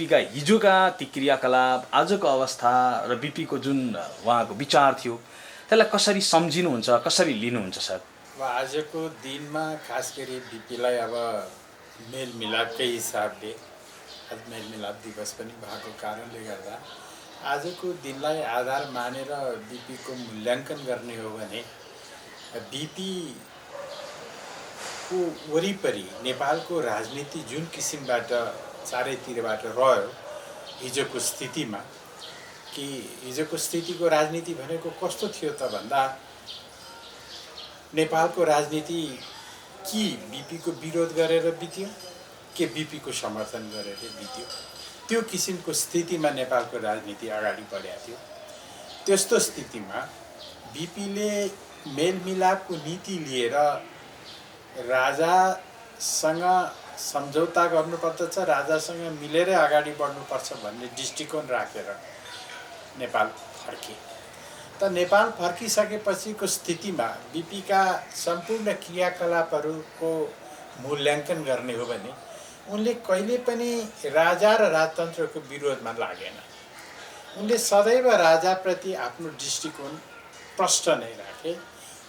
बिपीका हिजोका ती क्रियाकलाप, आजको अवस्था र बिपीको जुन उहाँको विचार थियो त्यसलाई कसरी सम्झिनुहुन्छ, कसरी लिनुहुन्छ सर? अब आजको दिनमा खास गरी बिपीलाई अब मेलमिलापकै हिसाबले आज मेलमिलाप दिवस पनि भएको कारणले गर्दा आजको दिनलाई आधार मानेर बिपीको मूल्याङ्कन गर्ने हो भने बिपीको वरिपरि नेपालको राजनीति जुन किसिमबाट चारैतिरबाट रह्यो हिजोको स्थितिमा, कि हिजोको स्थितिको राजनीति भनेको कस्तो थियो त भन्दा नेपालको राजनीति कि बिपीको विरोध गरेर बित्यो के बिपीको समर्थन गरेर बित्यो, त्यो किसिमको स्थितिमा नेपालको राजनीति अगाडि बढेको थियो। त्यस्तो स्थितिमा बिपीले मेलमिलापको नीति लिएर राजासँग सम्झौता गर्नुपर्दछ, राजासँग मिलेरै अगाडि बढ्नुपर्छ भन्ने दृष्टिकोण राखेर नेपाल फर्के। त नेपाल फर्किसकेपछिको स्थितिमा बिपीका सम्पूर्ण क्रियाकलापहरूको मूल्याङ्कन गर्ने हो भने उनले कहिले पनि राजा र राजतन्त्रको विरोधमा लागेन। उनले सदैव राजाप्रति आफ्नो दृष्टिकोण प्रष्ट नै राखे।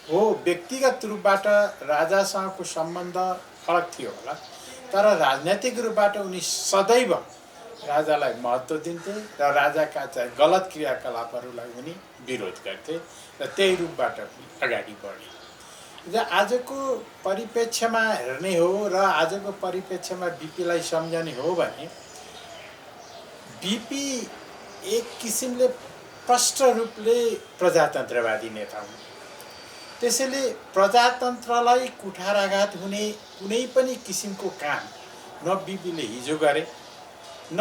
हो, व्यक्तिगत रूपबाट राजासँगको सम्बन्ध फरक थियो होला, तर राजनैतिक रूपबाट उनी सदैव राजालाई महत्त्व दिन्थे र राजाका चाहिँ गलत क्रियाकलापहरूलाई उनी विरोध गर्थे र त्यही रूपबाट अगाडि बढे। र आजको परिप्रेक्ष्यमा हेर्ने हो र आजको परिप्रेक्ष्यमा बिपीलाई सम्झने हो भने बिपी एक किसिमले प्रष्ट रूपले प्रजातन्त्रवादी नेता हुन्। त्यसैले प्रजातन्त्रलाई कुठाराघात हुने कुनै पनि किसिमको काम न बिपीले हिजो गरे, न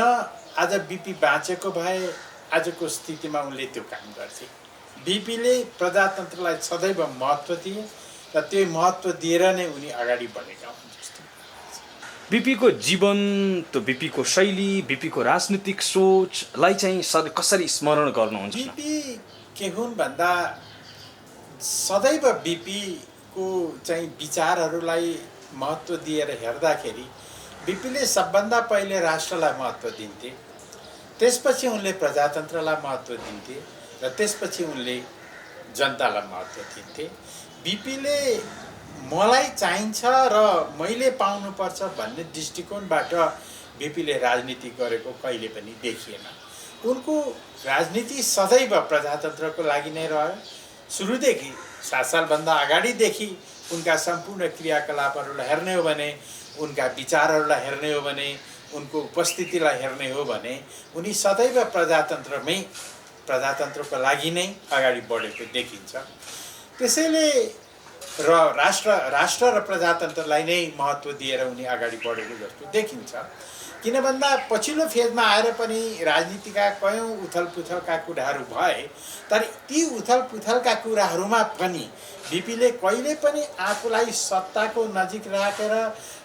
आज बिपी बाँचेको भए आजको स्थितिमा उनले त्यो काम गर्थे। बिपीले प्रजातन्त्रलाई सदैव महत्त्व दिए र त्यो महत्त्व दिएर नै उनी अगाडि बढेका हुन् जस्तो। बिपीको जीवन, त्यो बिपीको शैली, बिपीको राजनीतिक सोचलाई चाहिँ कसरी स्मरण गर्नुहुन्छ? बिपी के हुन् भन्दा सदैव बिपीको चाहिँ विचारहरूलाई महत्त्व दिएर हेर्दाखेरि बिपीले सबभन्दा पहिले राष्ट्रलाई महत्त्व दिन्थे, त्यसपछि उनले प्रजातन्त्रलाई महत्त्व दिन्थे र त्यसपछि उनले जनतालाई महत्त्व दिन्थे। बिपीले मलाई चाहिन्छ र मैले पाउनुपर्छ भन्ने दृष्टिकोणबाट बिपीले राजनीति गरेको कहिले पनि देखिएन। उनको राजनीति सदैव प्रजातन्त्रको लागि नै रह्यो। सुरुदेखि 7 सालभन्दा अगाडिदेखि उनका सम्पूर्ण क्रियाकलापहरूलाई हेर्ने हो भने, उनका विचारहरूलाई हेर्ने हो भने, उनको उपस्थितिलाई हेर्ने हो भने उनी सदैव प्रजातन्त्रको लागि नै अगाडि बढेको देखिन्छ। त्यसैले राष्ट्र र प्रजातन्त्रलाई नै महत्त्व दिएर उनी अगाडि बढेको जस्तो देखिन्छ। किन भन्दा पछिल्लो फेजमा आएर पनि राजनीतिका कयौँ उथलपुथलका कुराहरू भए, तर ती उथलपुथलका कुराहरूमा पनि बिपीले कहिले पनि आफूलाई सत्ताको नजिक राखेर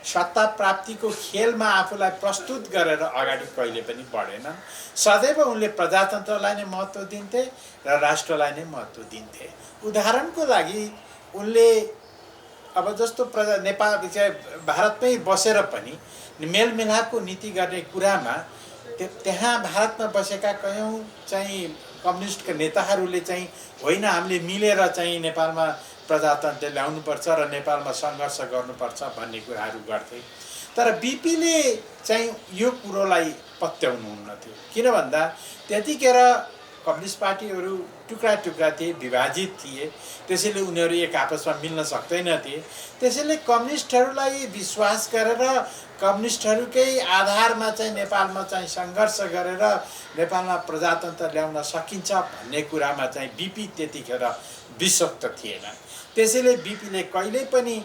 सत्ता प्राप्तिको खेलमा आफूलाई प्रस्तुत गरेर अगाडि कहिले पनि बढेनन्। सदैव उनले प्रजातन्त्रलाई नै महत्त्व दिन्थे र राष्ट्रलाई नै महत्त्व दिन्थे। उदाहरणको लागि उनले अब जस्तो नेपाल भारतमै बसेर पनि मेलमिलापको नीति गर्ने कुरामा त्यहाँ भारतमा बसेका कयौँ चाहिँ कम्युनिस्टका नेताहरूले चाहिँ होइन, हामीले मिलेर चाहिँ नेपालमा प्रजातन्त्र ल्याउनुपर्छ र नेपालमा सङ्घर्ष गर्नुपर्छ भन्ने कुराहरू गर्थे। तर बिपीले चाहिँ यो कुरोलाई पत्याउनुहुन्न थियो। किन भन्दा त्यतिखेर कम्युनिस्ट पार्टीहरू टुक्रा टुक्रा थिए, विभाजित थिए, त्यसैले उनीहरू एक आपसमा मिल्न सक्दैनथे। त्यसैले कम्युनिस्टहरूलाई विश्वास गरेर कम्युनिस्टहरूकै आधारमा चाहिँ नेपालमा चाहिँ सङ्घर्ष गरेर नेपालमा प्रजातन्त्र ल्याउन सकिन्छ भन्ने कुरामा चाहिँ बिपी त्यतिखेर विश्वस्त थिएन। त्यसैले बिपीले कहिल्यै पनि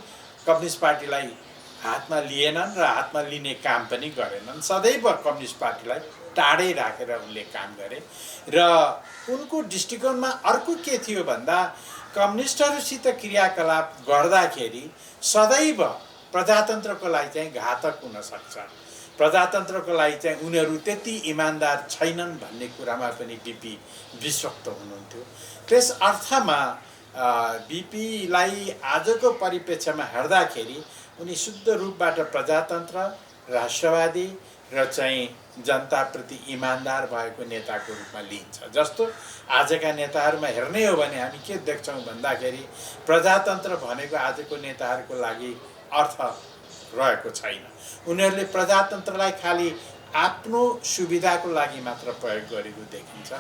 कम्युनिस्ट पार्टीलाई हातमा लिएनन् र हातमा लिने काम पनि गरेनन्। सदैव कम्युनिस्ट पार्टीलाई टाढै राखेर उनले काम गरे। र उनको दृष्टिकोणमा अर्को के थियो भन्दा कम्युनिस्टहरूसित क्रियाकलाप गर्दाखेरि सदैव प्रजातन्त्रको लागि चाहिँ घातक हुन सक्छ, प्रजातन्त्रको लागि चाहिँ उनीहरू त्यति इमान्दार छैनन् भन्ने कुरामा पनि बिपी विश्वस्त हुनुहुन्थ्यो। त्यस अर्थमा बिपीलाई आजको परिप्रेक्ष्यमा हेर्दाखेरि उनी शुद्ध रूपबाट प्रजातन्त्र, राष्ट्रवादी र चाहिँ जनताप्रति इमान्दार भएको नेताको रूपमा लिइन्छ। जस्तो आजका नेताहरूमा हेर्ने हो भने हामी के देख्छौँ भन्दाखेरि प्रजातन्त्र भनेको आजको नेताहरूको लागि अर्थ रहेको छैन। उनीहरूले प्रजातन्त्रलाई खालि आफ्नो सुविधाको लागि मात्र प्रयोग गरेको देखिन्छ।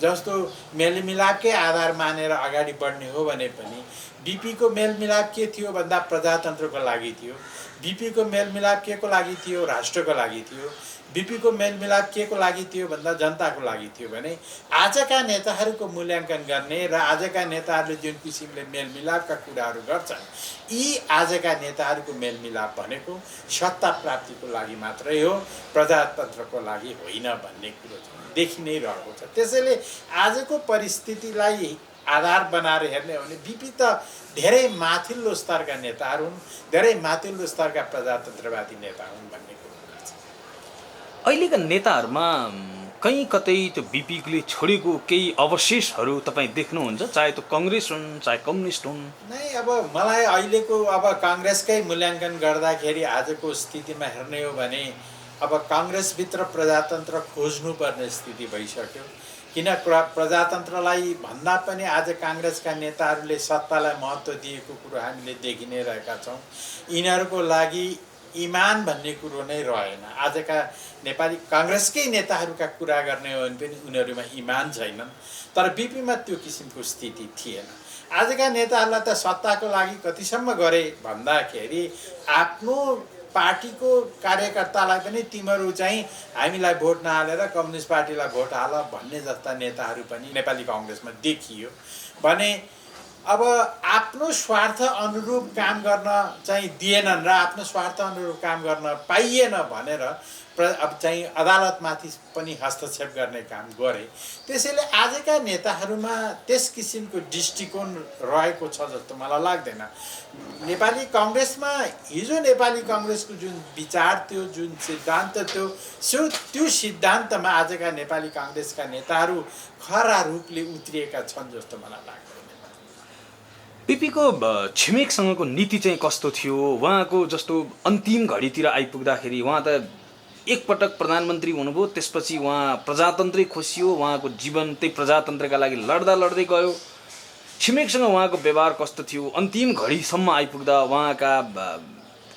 जस्तो मेलमिलापकै आधार मानेर अगाडि बढ्ने हो भने पनि बिपीको मेलमिलाप के थियो भन्दा प्रजातन्त्रको लागि थियो। बिपीको मेलमिलाप के को लागि थियो? राष्ट्रको लागि थियो। बिपीको मेलमिलाप के को लागि थियो भन्दा जनताको लागि थियो भने आजका नेताहरूको मूल्याङ्कन गर्ने र आजका नेताहरूले जुन किसिमले मेलमिलापका कुराहरू गर्छन्, यी आजका नेताहरूको मेलमिलाप भनेको सत्ता प्राप्तिको लागि मात्रै हो, प्रजातन्त्रको लागि होइन भन्ने कुरो देखि नै रहेको छ। त्यसैले आजको परिस्थितिलाई आधार बनाएर हेर्ने हो भने बिपी त धेरै माथिल्लो स्तरका नेताहरू हुन्, धेरै माथिल्लो स्तरका प्रजातन्त्रवादी नेता हुन् भन्ने कुरो लाग्छ। अहिलेका नेताहरूमा कहीँ कतै त्यो बिपीले छोडेको केही अवशेषहरू तपाईँ देख्नुहुन्छ, चाहे त्यो कङ्ग्रेस हुन् चाहे कम्युनिस्ट हुन्? नै, अब मलाई अहिलेको काङ्ग्रेसकै मूल्याङ्कन गर्दाखेरि आजको स्थितिमा हेर्ने हो भने अब काङ्ग्रेसभित्र प्रजातन्त्र खोज्नुपर्ने स्थिति भइसक्यो। किन प्रजातन्त्रलाई भन्दा पनि आज काङ्ग्रेसका नेताहरूले सत्तालाई महत्त्व दिएको कुरो हामीले देखि नै रहेका छौँ। यिनीहरूको लागि इमान भन्ने कुरो नै रहेन। आजका नेपाली काङ्ग्रेसकै नेताहरूका कुरा गर्ने हो भने पनि उनीहरूमा इमान छैनन्, तर बिपीमा त्यो किसिमको स्थिति थिएन। आजका नेताहरूलाई त सत्ताको लागि कतिसम्म गरे भन्दाखेरि आफ्नो पार्टीको कार्यकर्तालाई पनि तिमीहरू चाहिँ हामीलाई भोट नहालेर कम्युनिस्ट पार्टीलाई भोट हाल भन्ने जस्ता नेताहरू पनि नेपाली काङ्ग्रेसमा देखियो भने अब आफ्नो स्वार्थ अनुरूप काम गर्न चाहिँ दिएनन् र आफ्नो स्वार्थ अनुरूप काम गर्न पाइएन भनेर अब चाहिँ अदालतमाथि पनि हस्तक्षेप गर्ने काम गरे। त्यसैले आजका नेताहरूमा त्यस किसिमको दृष्टिकोण रहेको छ जस्तो मलाई लाग्दैन। नेपाली काङ्ग्रेसमा हिजो नेपाली काङ्ग्रेसको जुन विचार थियो, जुन सिद्धान्त थियो, त्यो सिद्धान्तमा आजका नेपाली काङ्ग्रेसका नेताहरू खरा रूपले उत्रिएका छन् जस्तो मलाई लाग्दैन। बिपीको छिमेकसँगको नीति चाहिँ कस्तो थियो? उहाँको जस्तो अन्तिम घडीतिर आइपुग्दाखेरि उहाँ त एकपटक प्रधानमन्त्री हुनुभयो, त्यसपछि उहाँ प्रजातन्त्रै खोसियो, उहाँको जीवन त्यही प्रजातन्त्रका लागि लड्दा लड्दै गयो। छिमेकसँग उहाँको व्यवहार कस्तो थियो? अन्तिम घडीसम्म आइपुग्दा उहाँका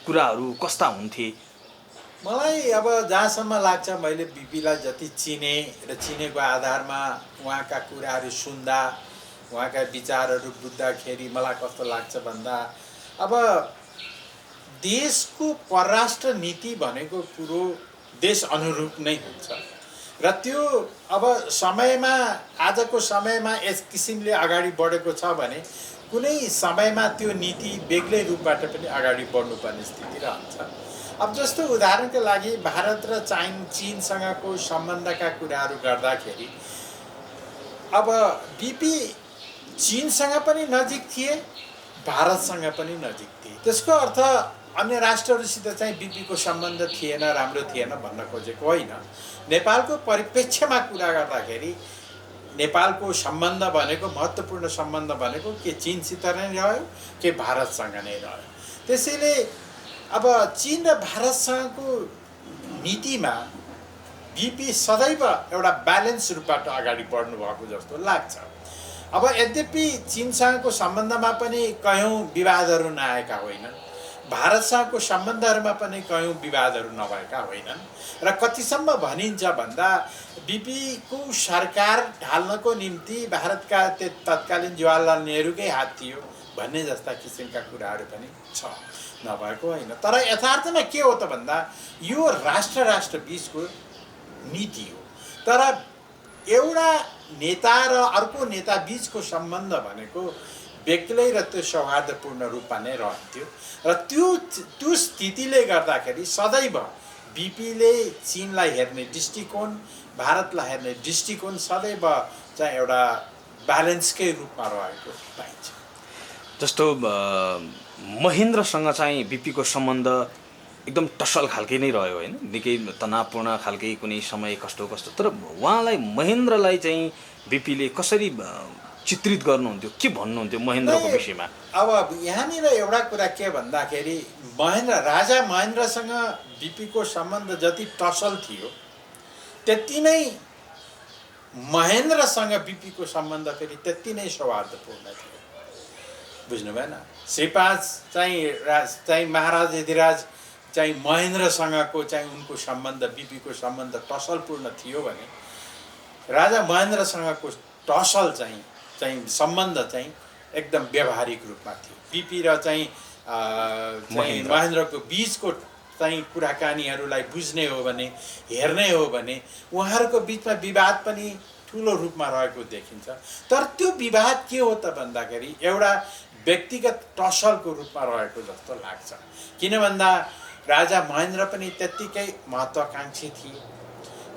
कुराहरू कस्ता हुन्थे? मलाई अब जहाँसम्म लाग्छ, मैले बिपीलाई जति चिने र चिनेको आधारमा उहाँका कुराहरू सुन्दा, उहाँका विचारहरू बुझ्दाखेरि मलाई कस्तो लाग्छ भन्दा अब देशको परराष्ट्र नीति भनेको कुरो देश अनुरूप नै हुन्छ र त्यो अब समयमा आजको समयमा यस किसिमले अगाडि बढेको छ भने कुनै समयमा त्यो नीति बेग्लै रूपबाट पनि अगाडि बढ्नुपर्ने स्थिति रहन्छ। अब जस्तो उदाहरणको लागि भारत र चीनसँगको सम्बन्धका कुराहरू गर्दाखेरि अब बिपी चीनसँग पनि नजिक थिए, भारतसँग पनि नजिक थिए। त्यसको अर्थ अन्य राष्ट्रहरूसित चाहिँ बिपीको सम्बन्ध थिएन, राम्रो थिएन भन्न खोजेको होइन। नेपालको परिप्रेक्ष्यमा कुरा गर्दाखेरि नेपालको सम्बन्ध भनेको, महत्त्वपूर्ण सम्बन्ध भनेको के चीनसित नै रह्यो के भारतसँग नै रह्यो। त्यसैले अब चीन र भारतसँगको नीतिमा बिपी सदैव एउटा ब्यालेन्स रूपबाट अगाडि बढ्नु भएको जस्तो लाग्छ। अब यद्यपि चीनसँगको सम्बन्धमा पनि कयौँ विवादहरू नआएका होइनन्, भारतसँगको सम्बन्धहरूमा पनि कयौँ विवादहरू नभएका होइनन् र कतिसम्म भनिन्छ भन्दा बिपीको सरकार ढाल्नको निम्ति भारतका तत्कालीन जवाहरलाल नेहरूकै हात थियो भन्ने जस्ता किसिमका कुराहरू पनि छ, नभएको होइन। तर यथार्थमा के हो त भन्दा यो राष्ट्र बिचको नीति हो। तर एउटा नेता र अर्को नेता बिचको सम्बन्ध भनेको बेग्लै र त्यो सौहार्दपूर्ण रूपमा नै रहन्थ्यो र त्यो स्थितिले गर्दाखेरि सदैव बिपीले चीनलाई हेर्ने दृष्टिकोण, भारतलाई हेर्ने दृष्टिकोण सदैव चाहिँ एउटा ब्यालेन्सकै रूपमा रहेको पाइन्छ। जस्तो महेन्द्रसँग चाहिँ बिपीको सम्बन्ध एकदम टसल खालके नै रह्यो होइन, निकै तनावपूर्ण खालके कुनै समय कस्तो तर उहाँलाई महेन्द्रलाई चाहिँ बिपीले कसरी चित्रित गर्नुहुन्थ्यो, के भन्नुहुन्थ्यो महेन्द्रको नहीं, विषयमा? अब यहाँनिर एउटा कुरा के भन्दाखेरि राजा महेन्द्रसँग बिपीको सम्बन्ध जति टसल थियो त्यति नै महेन्द्रसँग बिपीको सम्बन्ध फेरि त्यति नै सौहार्दपूर्ण थियो। बुझ्नु भएन? श्रीपाद चाहिँ महाराज यतिराज चाहिँ महेन्द्रसँगको चाहिँ उनको सम्बन्ध बिपीको सम्बन्ध टसलपूर्ण थियो भने राजा महेन्द्रसँगको टसल चाहिँ सम्बन्ध चाहिँ एकदम व्यावहारिक रूपमा थियो। बिपी र चाहिँ महेन्द्रको बीचको चाहिँ कुराकानीहरूलाई बुझ्ने हो भने, हेर्ने हो भने उहाँहरूको बिचमा विवाद पनि ठुलो रूपमा रहेको देखिन्छ। तर त्यो विवाद के हो त भन्दाखेरि एउटा व्यक्तिगत टसलको रूपमा रहेको जस्तो लाग्छ। किन भन्दा राजा महेन्द्र पनि त्यत्तिकै महत्त्वाकांक्षी थिए,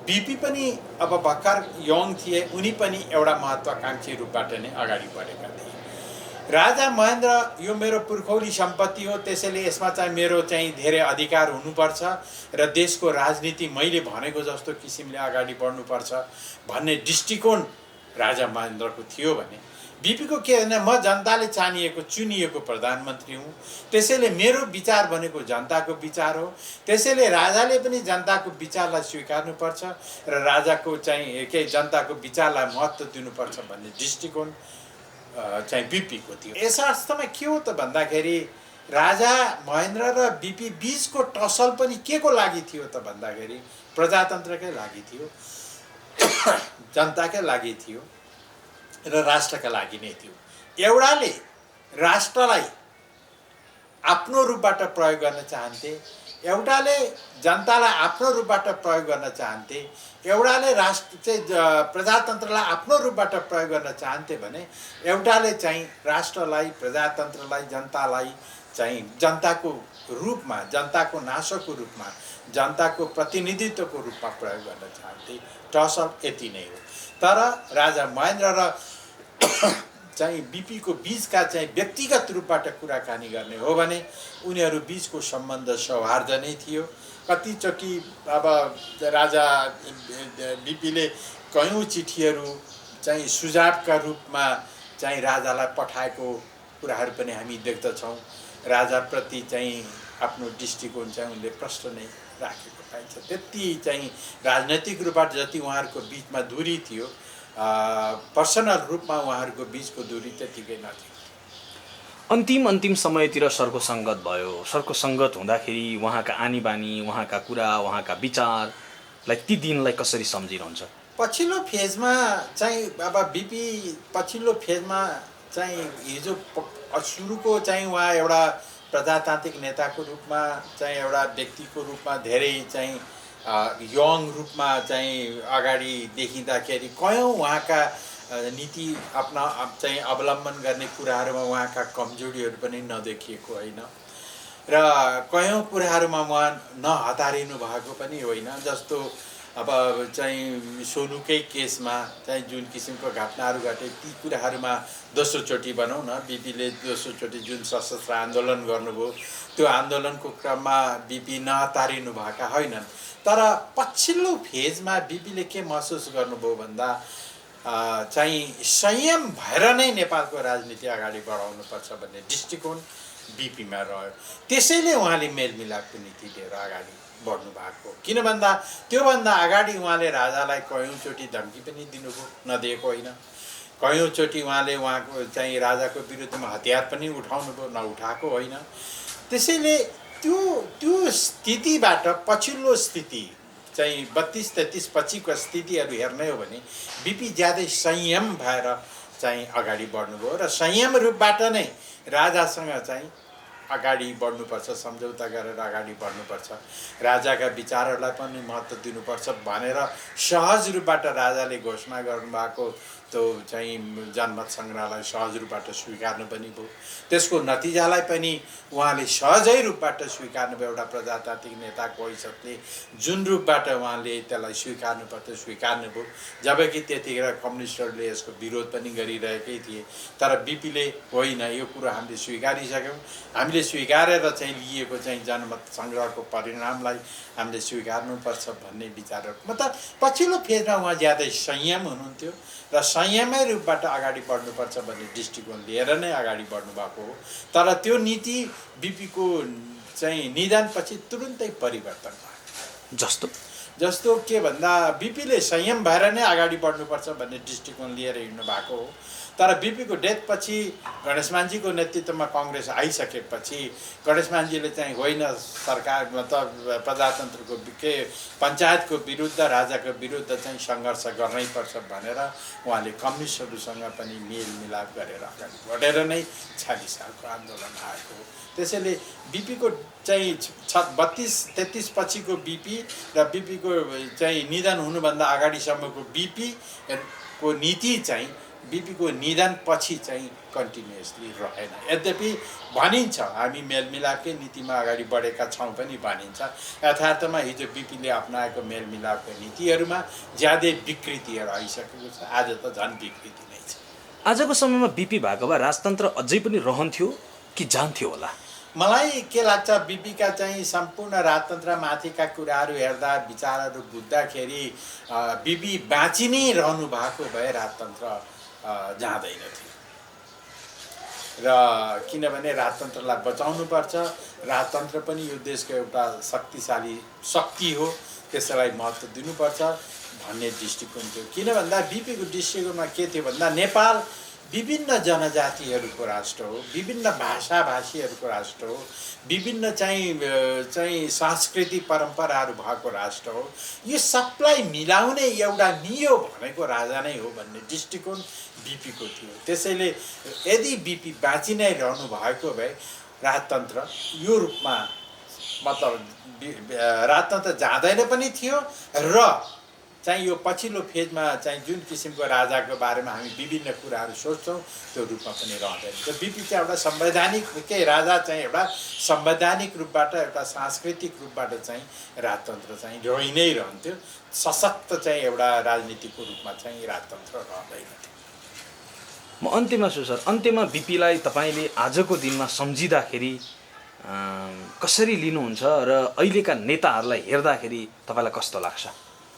बिपी पनि अब भर्खर यङ थिए, उनी पनि एउटा महत्त्वाकांक्षी रूपबाट नै अगाडि बढेका थिए। राजा महेन्द्र यो मेरो पुर्खौली सम्पत्ति हो, त्यसैले यसमा चाहिँ मेरो चाहिँ धेरै अधिकार हुनुपर्छ र देशको राजनीति मैले भनेको जस्तो किसिमले अगाडि बढ्नुपर्छ भन्ने दृष्टिकोण राजा महेन्द्रको थियो भने बिपीको के भने म जनताले चुनिएको प्रधानमन्त्री हुँ, त्यसैले मेरो विचार भनेको जनताको विचार हो, त्यसैले राजाले पनि जनताको विचारलाई स्वीकार्नुपर्छ र राजाको चाहिँ जनताको विचारलाई महत्त्व दिनुपर्छ भन्ने दृष्टिकोण चाहिँ बिपीको थियो। यस अर्थमा के हो त भन्दाखेरि राजा महेन्द्र र बिपी बीचको टसल पनि के को लागि थियो त भन्दाखेरि प्रजातन्त्रकै लागि थियो, जनताकै लागि थियो र राष्ट्रका लागि नै थियो। एउटाले राष्ट्रलाई आफ्नो रूपबाट प्रयोग गर्न चाहन्थे, एउटाले जनतालाई आफ्नो रूपबाट प्रयोग गर्न चाहन्थे, एउटाले राष्ट्र चाहिँ प्रजातन्त्रलाई आफ्नो रूपबाट प्रयोग गर्न चाहन्थे भने एउटाले चाहिँ राष्ट्रलाई, प्रजातन्त्रलाई, जनतालाई चाहिँ जनताको रूपमा, जनताको नासोको रूपमा, जनताको प्रतिनिधित्वको रूपमा प्रयोग गर्न चाहन्थे। टसल यति नै हो। तर राजा महेन्द्र र चाहिँ बिपीको बीचका चाहिँ व्यक्तिगत रूपबाट कुराकानी गर्ने हो भने उनीहरू बीचको सम्बन्ध सौहार्द नै थियो। कतिचोटि अब राजा बिपीले कयौँ चिठीहरू चाहिँ सुझावका रूपमा चाहिँ राजालाई पठाएको कुराहरू पनि हामी देख्दछौँ। राजाप्रति चाहिँ आफ्नो दृष्टिकोण चाहिँ उनले प्रश्न नै राखेको पाइन्छ। त्यति चाहिँ राजनैतिक रूपबाट जति उहाँहरूको बिचमा दूरी थियो, पर्सनल रूपमा उहाँहरूको बिचको दूरी त्यतिकै नथियो। अन्तिम समयतिर सरको सङ्गत भयो। सरको सङ्गत हुँदाखेरि उहाँका आनी बानी, उहाँका कुरा, उहाँका विचारलाई ती दिनलाई कसरी सम्झिनुहुन्छ? पछिल्लो फेजमा चाहिँ अब बिपी पछिल्लो फेजमा चाहिँ हिजो सुरुको चाहिँ उहाँ एउटा प्रजातान्त्रिक नेताको रूपमा चाहिँ एउटा व्यक्तिको रूपमा धेरै चाहिँ यङ रूपमा चाहिँ अगाडि देखिँदाखेरि कयौँ उहाँका नीति चाहिँ अवलम्बन गर्ने कुराहरूमा उहाँका कमजोरीहरू पनि नदेखिएको होइन र कयौँ कुराहरूमा उहाँ नहतारिनु भएको पनि होइन। जस्तो अब चाहिँ सोनुकै केसमा चाहिँ जुन किसिमको घटनाहरू घटे ती कुराहरूमा दोस्रोचोटि भनौँ न, बिपीले दोस्रोचोटि जुन सशस्त्र आन्दोलन गर्नुभयो त्यो आन्दोलनको क्रममा बिपी नहतारिनु भएका होइनन्। तर पछिल्लो फेजमा बिपीले के महसुस गर्नुभयो भन्दा चाहिँ संयम भएर नै नेपालको राजनीति अगाडि बढाउनुपर्छ भन्ने दृष्टिकोण बिपीमा रह्यो। त्यसैले उहाँले मेलमिलापको नीति लिएर अगाडि बढ्नु भएको। किन भन्दा त्योभन्दा अगाडि उहाँले राजालाई कयौँचोटि धम्की पनि दिनुभयो, नदिएको होइन। कयौँचोटि उहाँले उहाँको चाहिँ राजाको विरुद्धमा हतियार पनि उठाउनुभयो, नउठाएको होइन। त्यसैले त्यो स्थितिबाट पछिल्लो स्थिति चाहिँ 32-33 पछिको स्थितिहरू हेर्ने हो भने बिपी ज्यादै संयम भएर चाहिँ अगाडि बढ्नुभयो र संयम रूपबाट नै राजासँग चाहिँ अगाडि बढ्नुपर्छ, सम्झौता गरेर अगाडि बढ्नुपर्छ, राजाका विचारहरूलाई पनि महत्त्व दिनुपर्छ भनेर सहज रूपबाट राजाले घोषणा गर्नुभएको त्यो चाहिँ जनमत सङ्ग्रहलाई सहज रूपबाट स्वीकार्नु पनि भयो। त्यसको नतिजालाई पनि उहाँले सहजै रूपबाट स्वीकार्नुभयो। एउटा प्रजातान्त्रिक नेताको हैसियतले जुन रूपबाट उहाँले त्यसलाई स्वीकार्नु पर्थ्यो स्वीकार्नुभयो। जबकि त्यतिखेर कम्युनिस्टहरूले यसको विरोध पनि गरिरहेकै थिए। तर बिपीले होइन, यो कुरो हामीले स्वीकारिसक्यौँ, हामीले स्वीकारेर चाहिँ लिएको चाहिँ जनमत सङ्ग्रहको परिणामलाई हामीले स्वीकार्नुपर्छ भन्ने विचारहरू मतलब पछिल्लो फेजमा उहाँ ज्यादै संयम हुनुहुन्थ्यो र संयमै रूपबाट अगाडि बढ्नुपर्छ भन्ने दृष्टिकोण लिएर नै अगाडि बढ्नु भएको हो। तर त्यो नीति बिपीको चाहिँ निदानपछि तुरुन्तै परिवर्तन भयो। जस्तो के भन्दा बिपीले संयम भएर नै अगाडि बढ्नुपर्छ भन्ने दृष्टिकोण लिएर हिँड्नु भएको हो। तर बिपीको डेथपछि गणेशमानजीको नेतृत्वमा काङ्ग्रेस आइसकेपछि गणेशमानजीले चाहिँ होइन सरकार मतलब प्रजातन्त्रको के पञ्चायतको विरुद्ध राजाको विरुद्ध चाहिँ सङ्घर्ष गर्नैपर्छ भनेर उहाँले कम्युनिस्टहरूसँग पनि मेलमिलाप गरेर अगाडि बढेर नै 46 सालको आन्दोलन आएको हो। त्यसैले बिपीको चाहिँ 32-33 पछिको बिपी र बिपीको चाहिँ निधन हुनुभन्दा अगाडिसम्मको बिपीको नीति चाहिँ बिपीको निधन पछि चाहिँ कन्टिन्युअसली रहेन। यद्यपि भनिन्छ हामी मेलमिलापकै नीतिमा अगाडि बढेका छौँ पनि भनिन्छ। यथार्थमा हिजो बिपीले अपनाएको मेलमिलापको नीतिहरूमा ज्यादै विकृतिहरू आइसकेको छ। आज त झन् विकृति नै छ। आजको समयमा बिपी भएको भए राजतन्त्र अझै पनि रहन्थ्यो कि जान्थ्यो होला? मलाई के लाग्छ बिपीका चाहिँ सम्पूर्ण राजतन्त्रमाथिका कुराहरू हेर्दा विचारहरू बुझ्दाखेरि बिपी बाँची नै रहनु भएको भए राजतन्त्र जाँदैन थियो। र किनभने राजतन्त्रलाई बचाउनुपर्छ, राजतन्त्र पनि यो देशको एउटा शक्तिशाली शक्ति हो, त्यसलाई महत्त्व दिनुपर्छ भन्ने दृष्टिकोण थियो। किन भन्दा बिपीको दृष्टिकोणमा के थियो भन्दा नेपाल विभिन्न जनजातिहरूको राष्ट्र हो, विभिन्न भाषाभाषीहरूको राष्ट्र हो, विभिन्न चाहिँ सांस्कृतिक परम्पराहरू भएको राष्ट्र हो। यो सबलाई मिलाउने एउटा नियो भनेको राजा नै हो भन्ने दृष्टिकोण बिपीको थियो। त्यसैले यदि बिपी बाँची नै रहनु भएको भए राजतन्त्र यो रूपमा मतलब राजतन्त्र जाँदैन पनि थियो र चाहिँ यो पछिल्लो फेजमा चाहिँ जुन किसिमको राजाको बारेमा हामी विभिन्न कुराहरू सोच्छौँ त्यो रूपमा पनि रहँदैन। त्यो बिपी चाहिँ एउटा संवैधानिक के राजा चाहिँ एउटा संवैधानिक रूपबाट एउटा सांस्कृतिक रूपबाट चाहिँ राजतन्त्र चाहिँ रहि नै रहन्थ्यो। सशक्त चाहिँ एउटा राजनीतिको रूपमा चाहिँ राजतन्त्र रहँदैन थियो। म अन्त्यमा छु सर, अन्त्यमा बिपीलाई तपाईँले आजको दिनमा सम्झिँदाखेरि कसरी लिनुहुन्छ र अहिलेका नेताहरूलाई हेर्दाखेरि तपाईँलाई कस्तो लाग्छ?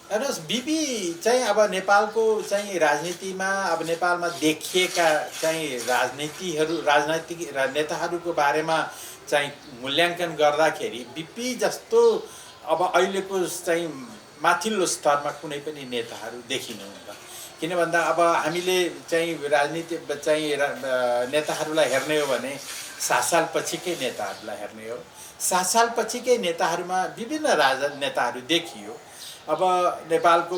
हेर्नुहोस् बिपी चाहिँ अब नेपालको चाहिँ राजनीतिमा अब नेपालमा देखिएका चाहिँ राजनैतिक नेताहरूको बारेमा चाहिँ मूल्याङ्कन गर्दाखेरि बिपी जस्तो अब अहिलेको चाहिँ माथिल्लो स्तरमा कुनै पनि नेताहरू देखिनुहुन्न। किन भन्दा अब हामीले चाहिँ राजनीति चाहिँ नेताहरूलाई हेर्ने हो भने 7 साल पछिकै नेताहरूलाई हेर्ने हो। 7 साल पछिकै नेताहरूमा विभिन्न नेताहरू देखियो। अब नेपालको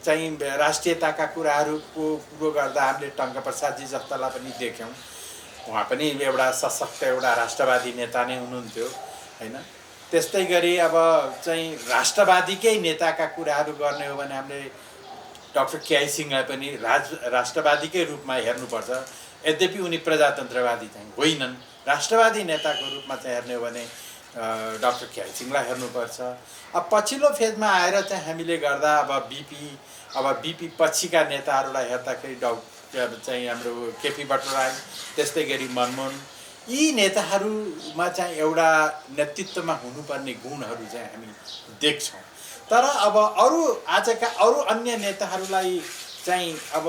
चाहिँ राष्ट्रियताका कुराहरूको कुरो गर्दा हामीले टङ्कप्रसादजी जस्तालाई पनि देख्यौँ। उहाँ पनि एउटा सशक्त एउटा राष्ट्रवादी नेता नै हुनुहुन्थ्यो हैन। त्यस्तै गरी अब चाहिँ राष्ट्रवादीकै नेताका कुराहरू गर्ने हो भने हामीले डाक्टर केआई सिंहलाई पनि राष्ट्रवादीकै रूपमा हेर्नुपर्छ। यद्यपि उनी प्रजातन्त्रवादी चाहिँ होइनन्, राष्ट्रवादी नेताको रूपमा चाहिँ हेर्ने हो भने डाक्टर केआई सिंहलाई हेर्नुपर्छ। अब पछिल्लो फेजमा आएर चाहिँ हामीले गर्दा अब बिपी पछिका नेताहरूलाई हेर्दाखेरि चाहिँ हाम्रो केपी भट्टराई, त्यस्तै गरी मनमोहन, यी नेताहरूमा चाहिँ एउटा नेतृत्वमा हुनुपर्ने गुणहरू चाहिँ हामी देख्छौँ। तर अब आजका अरू अन्य नेताहरूलाई चाहिँ अब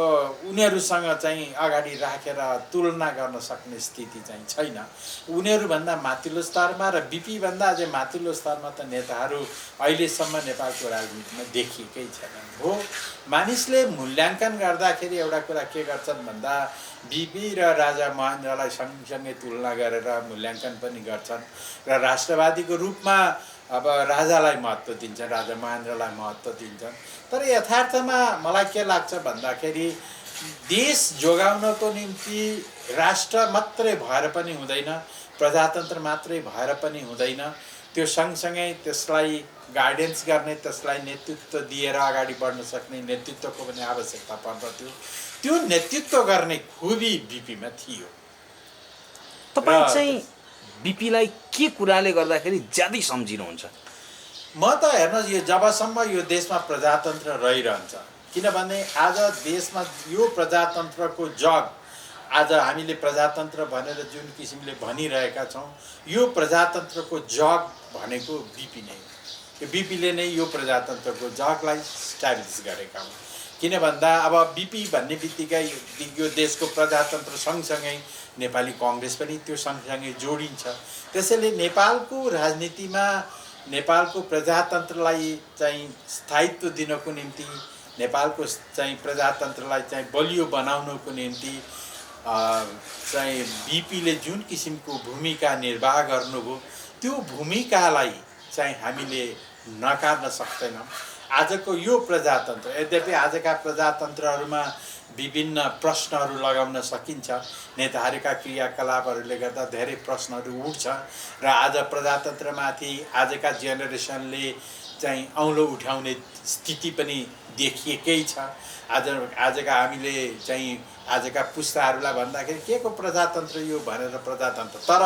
उनीहरूसँग चाहिँ अगाडि राखेर तुलना गर्न सक्ने स्थिति चाहिँ छैन। उनीहरूभन्दा माथिल्लो स्तरमा र बिपीभन्दा अझै माथिल्लो स्तरमा त नेताहरू अहिलेसम्म नेपालको राजनीतिमा देखिएकै छैनन्। हो, मानिसले मूल्याङ्कन गर्दाखेरि एउटा कुरा के गर्छन् भन्दा बिपी र राजा महेन्द्रलाई सँगसँगै तुलना गरेर मूल्याङ्कन पनि गर्छन् र राष्ट्रवादीको रूपमा अब राजालाई महत्त्व दिन्छन्, राजा महेन्द्रलाई महत्त्व दिन्छन्। तर यथार्थमा मलाई के लाग्छ भन्दाखेरि देश जोगाउनको निम्ति राष्ट्र मात्रै भएर पनि हुँदैन, प्रजातन्त्र मात्रै भएर पनि हुँदैन। त्यो सँगसँगै त्यसलाई गाइडेन्स गर्ने, त्यसलाई नेतृत्व दिएर अगाडि बढ्न सक्ने नेतृत्वको पनि आवश्यकता पर्दथ्यो। त्यो नेतृत्व गर्ने खुबी बिपीमा थियो। तपाईँ चाहिँ बिपीलाई के कुराले गर्दाखेरि ज्यादै सम्झिनुहुन्छ? म त हेर्नुहोस्, यो जबसम्म यो देशमा प्रजातन्त्र रहिरहन्छ, किनभने आज देशमा यो प्रजातन्त्रको जग, आज हामीले प्रजातन्त्र भनेर जुन किसिमले भनिरहेका छौँ, यो प्रजातन्त्रको जग भनेको बिपी नै हो। यो बिपीले नै यो प्रजातन्त्रको जगलाई स्ट्याब्लिस गरेका हुन्। किन भन्दा अब बिपी भन्ने बित्तिकै यो देशको प्रजातन्त्र सँगसँगै नेपाली कङ्ग्रेस पनि त्यो सँगसँगै जोडिन्छ। त्यसैले नेपालको राजनीतिमा नेपालको प्रजातन्त्रलाई चाहिँ स्थायित्व दिनको निम्ति, नेपालको चाहिँ प्रजातन्त्रलाई चाहिँ बलियो बनाउनको निम्ति चाहिँ बिपीले जुन किसिमको भूमिका निर्वाह गर्नुभयो त्यो भूमिकालाई चाहिँ हामीले नकार्न सक्दैनौँ। आजको यो प्रजातन्त्र, यद्यपि आजका प्रजातन्त्रहरूमा विभिन्न प्रश्नहरू लगाउन सकिन्छ, नेताहरूका क्रियाकलापहरूले गर्दा धेरै प्रश्नहरू उठ्छ र आज प्रजातन्त्रमाथि आजका जेनेरेसनले चाहिँ औँलो उठाउने स्थिति पनि देखिएकै छ। आजका हामीले चाहिँ आजका पुस्ताहरूलाई भन्दाखेरि के को प्रजातन्त्र यो भनेर प्रजातन्त्र, तर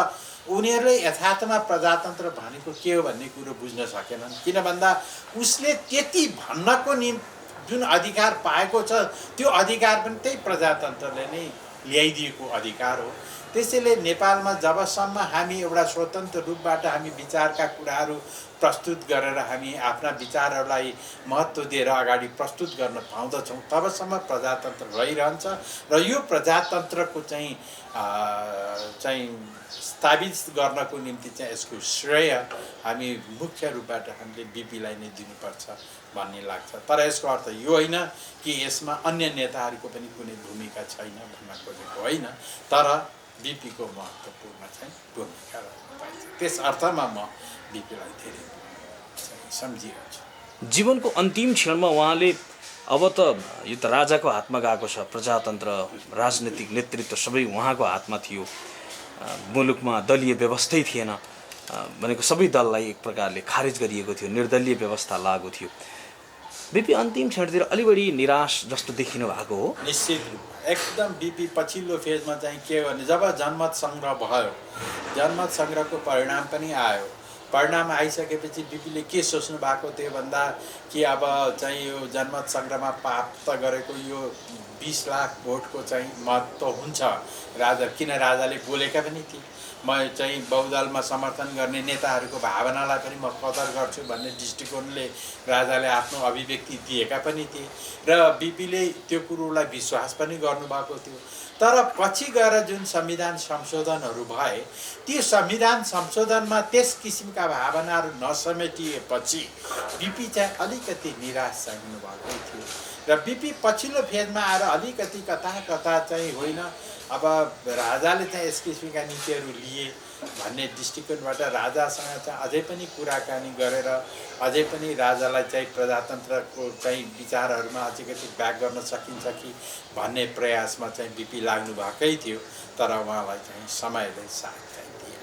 उनीहरूले यथार्थमा प्रजातन्त्र भनेको के हो भन्ने कुरो बुझ्न सकेनन्। किन भन्दा उसले त्यति भन्नको निम्ति जुन अधिकार पाएको छ त्यो अधिकार पनि त्यही प्रजातन्त्रले नै ल्याइदिएको अधिकार हो। त्यसैले नेपालमा जबसम्म हामी एउटा स्वतन्त्र रूपबाट हामी विचारका कुराहरू प्रस्तुत गरेर हामी आफ्ना विचारहरूलाई महत्त्व दिएर अगाडि प्रस्तुत गर्न पाउँदछौँ तबसम्म प्रजातन्त्र रहिरहन्छ र यो प्रजातन्त्रको चाहिँ स्थापित गर्नको निम्ति चाहिँ यसको श्रेय हामी मुख्य रूपबाट हामीले बिपीलाई नै दिनुपर्छ भन्ने लाग्छ। तर यसको अर्थ यो होइन कि यसमा अन्य नेताहरूको पनि कुनै भूमिका छैन भन्न खोजेको होइन, तर बिपीको महत्त्वपूर्ण चाहिँ भूमिका रहेको पाइन्छ। त्यस अर्थमा म बिपीलाई धेरै सम्झिएको छु। जीवनको अन्तिम क्षणमा उहाँले अब त यो त राजाको हातमा गएको छ, प्रजातन्त्र राजनीतिक नेतृत्व सबै उहाँको हातमा थियो, मुलुकमा दलीय व्यवस्थै थिएन भनेको सबै दललाई एक प्रकारले खारेज गरिएको थियो, निर्दलीय व्यवस्था लागू थियो। बिपी अन्तिम क्षणतिर अलि बढी निराश जस्तो देखिनु भएको हो। निश्चित रूपमा एकदम बिपी पछिल्लो फेजमा चाहिँ के भने जब जनमत सङ्ग्रह भयो, जनमत सङ्ग्रहको परिणाम पनि आयो, परिणाम आइसकेपछि बिपीले के सोच्नु भएको थियो भन्दा कि अब चाहिँ यो जनमत सङ्ग्रहमा प्राप्त गरेको यो 20 लाख भोटको चाहिँ महत्त्व हुन्छ राजा, किन राजाले बोलेका पनि थिए, म चाहिँ बहुदलमा समर्थन गर्ने नेताहरूको भावनालाई पनि म कदर गर्छु भन्ने दृष्टिकोणले राजाले आफ्नो अभिव्यक्ति दिएका पनि थिए र बिपीले त्यो कुरोलाई विश्वास पनि गर्नुभएको थियो। तर पछि गएर जुन संविधान संशोधनहरू भए त्यो संविधान संशोधनमा त्यस किसिमका भावनाहरू नसमेटिएपछि बिपी चाहिँ अलिकति निराश चाहिँ हुनुभएको थियो र बिपी पछिल्लो फेजमा आएर अलिकति कता कता चाहिँ होइन अब राजाले चाहिँ यस किसिमका नीतिहरू लिए भन्ने दृष्टिकोणबाट राजासँग चाहिँ अझै पनि कुराकानी गरेर अझै पनि राजालाई चाहिँ प्रजातन्त्रको चाहिँ विचारहरूमा अलिकति ब्याक गर्न सकिन्छ कि भन्ने प्रयासमा चाहिँ बिपी लाग्नु भएकै थियो, तर उहाँलाई चाहिँ समयले साथ चाहिँ दिए।